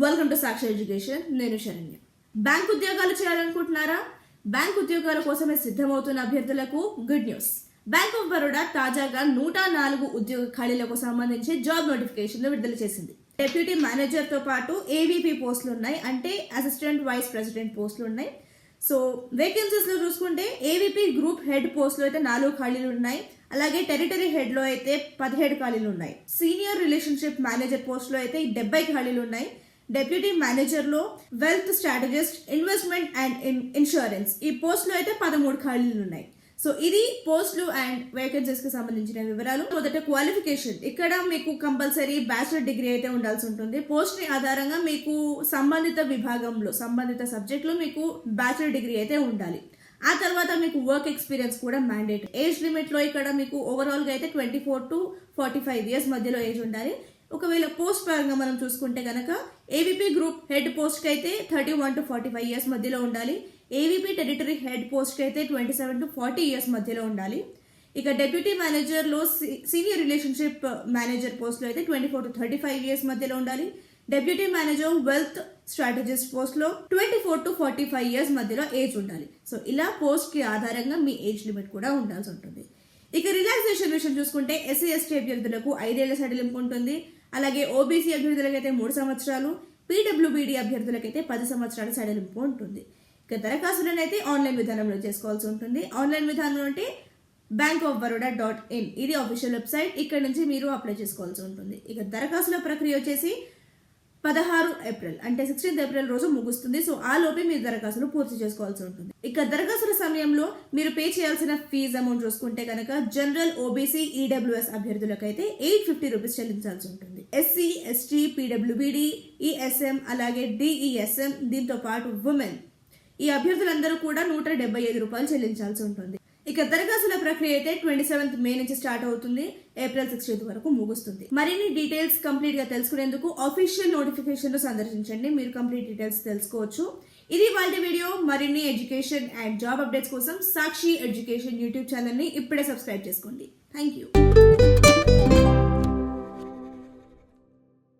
Welcome to Sakshi education. నేను Saranya. Bank ఉద్యోగాలు చేయాలనుకుంటున్నారా? బ్యాంక్ ఉద్యోగాల కోసమే సిద్ధమవుతున్న అభ్యర్థులకు good news. Bank of Baroda తాజాగా 104 ఉద్యోగ ఖాళీలకు సంబంధించి జాబ్ నోటిఫికేషన్లు విడుదల చేసింది. డెప్యూటీ మేనేజర్ తో పాటు ఏవీపీ పోస్టులు ఉన్నాయి, అంటే అసిస్టెంట్ వైస్ ప్రెసిడెంట్ పోస్టులు ఉన్నాయి. సో వేకెన్సీస్ లో చూసుకుంటే ఏవీపీ గ్రూప్ హెడ్ పోస్టులు అయితే 4 ఖాళీలు ఉన్నాయి. అలాగే టెరిటరీ హెడ్ లో అయితే 17 ఖాళీలు ఉన్నాయి. సీనియర్ రిలేషన్షిప్ మేనేజర్ పోస్ట్ లో అయితే 70 ఖాళీలు ఉన్నాయి. డెప్యూటీ మేనేజర్ లో wealth strategist, investment and insurance ఈ పోస్ట్ లో అయితే 13 ఖాళీలు ఉన్నాయి. సో ఇది పోస్టులు అండ్ వేకెన్సీస్ కి సంబంధించిన వివరాలు. మొదట క్వాలిఫికేషన్. ఇక్కడ మీకు కంపల్సరీ బ్యాచిలర్ డిగ్రీ అయితే ఉండాల్సి ఉంటుంది. పోస్ట్ ని ఆధారంగా మీకు సంబంధిత విభాగంలో సంబంధిత సబ్జెక్టులో మీకు బ్యాచిలర్ డిగ్రీ అయితే ఉండాలి. ఆ తర్వాత మీకు వర్క్ ఎక్స్పీరియన్స్ కూడా మ్యాండేట్. ఏజ్ లిమిట్ లో ఇక్కడ మీకు ఓవరాల్ గా అయితే 24 to 45 ఇయర్స్ మధ్యలో ఏజ్ ఉండాలి. ఒకవేళ పోస్ట్ పరంగా మనం చూసుకుంటే కనుక ఏవీపీ గ్రూప్ హెడ్ పోస్ట్ కి అయితే 31 to 45 ఇయర్స్ మధ్యలో ఉండాలి. ఏవీపీ టెరిటరీ హెడ్ పోస్ట్ కి అయితే 27 to 40 ఇయర్స్ మధ్యలో ఉండాలి. ఇక డెప్యూటీ మేనేజర్ లో సీనియర్ రిలేషన్షిప్ మేనేజర్ పోస్ట్ లో అయితే 24 to 35 ఇయర్స్ మధ్యలో ఉండాలి. Deputy manager wealth strategist post లో 24 to 45 ఇయర్స్ మధ్యలో ఏజ్ ఉండాలి. సో ఇలా పోస్ట్ కి ఆధారంగా మీ ఏజ్ లిమిట్ కూడా ఉండాల్సి ఉంటుంది. ఇక రిలాక్సేషన్ విషయం చూసుకుంటే ఎస్సీ ఎస్టీ అభ్యర్థులకు 5 ఏళ్ల సడలింపు ఉంటుంది. అలాగే ఓబీసీ అభ్యర్థులకైతే 3 సంవత్సరాలు, పీడబ్ల్యూబీడీ అభ్యర్థులకైతే 10 సంవత్సరాల సడలింపు ఉంటుంది. ఇక దరఖాస్తులను అయితే ఆన్లైన్ విధానంలో చేసుకోవాల్సి ఉంటుంది. ఆన్లైన్ విధానం అంటే bankofbaroda.in ఇది అఫీషియల్ వెబ్సైట్. ఇక్కడ నుంచి మీరు అప్లై చేసుకోవాల్సి ఉంటుంది. ఇక దరఖాస్తుల ప్రక్రియ వచ్చేసి 16 ఏప్రిల్ అంటే 16th ఏప్రిల్ రోజు ముగుస్తుంది. సో ఆ లోపే మీరు దరఖాస్తులు పూర్తి చేసుకోవాల్సి ఉంటుంది. ఇక దరఖాస్తుల సమయంలో మీరు పే చేయాల్సిన ఫీజు అమౌంట్ చూసుకుంటే కనుక జనరల్, ఓబీసీ, ఈడబ్ల్యూఎస్ అభ్యర్థులకైతే 850 రూపీస్ చెల్లించాల్సి ఉంటుంది. ఎస్సీ, ఎస్టీ, పీడబ్ల్యూబీడీ, ఈఎస్ఎం అలాగే డిఈఎస్ఎం దీంతో పాటు ఉమెన్ ఈ అభ్యర్థులందరూ కూడా 175 రూపాయలు చెల్లించాల్సి ఉంటుంది. ఇక దరఖాస్తుల ప్రక్రియ అయితే 27th మే నుంచి స్టార్ట్ అవుతుంది. ఏప్రిల్ 16th వరకు ముగుస్తుంది. మరిన్ని డీటెయిల్స్ కంప్లీట్ గా తెలుసుకునేందుకు ఆఫీషియల్ నోటిఫికేషన్ సందర్శించండి. మీరు కంప్లీట్ డీటెయిల్స్ తెలుసుకోవచ్చు. ఇది వాళ్ళ వీడియో. మరిన్ని ఎడ్యుకేషన్ అండ్ జాబ్ అప్డేట్స్ కోసం సాక్షి ఎడ్యుకేషన్ యూట్యూబ్ ఛానల్ ని ఇప్పుడే సబ్స్క్రైబ్ చేసుకోండి. Thank you.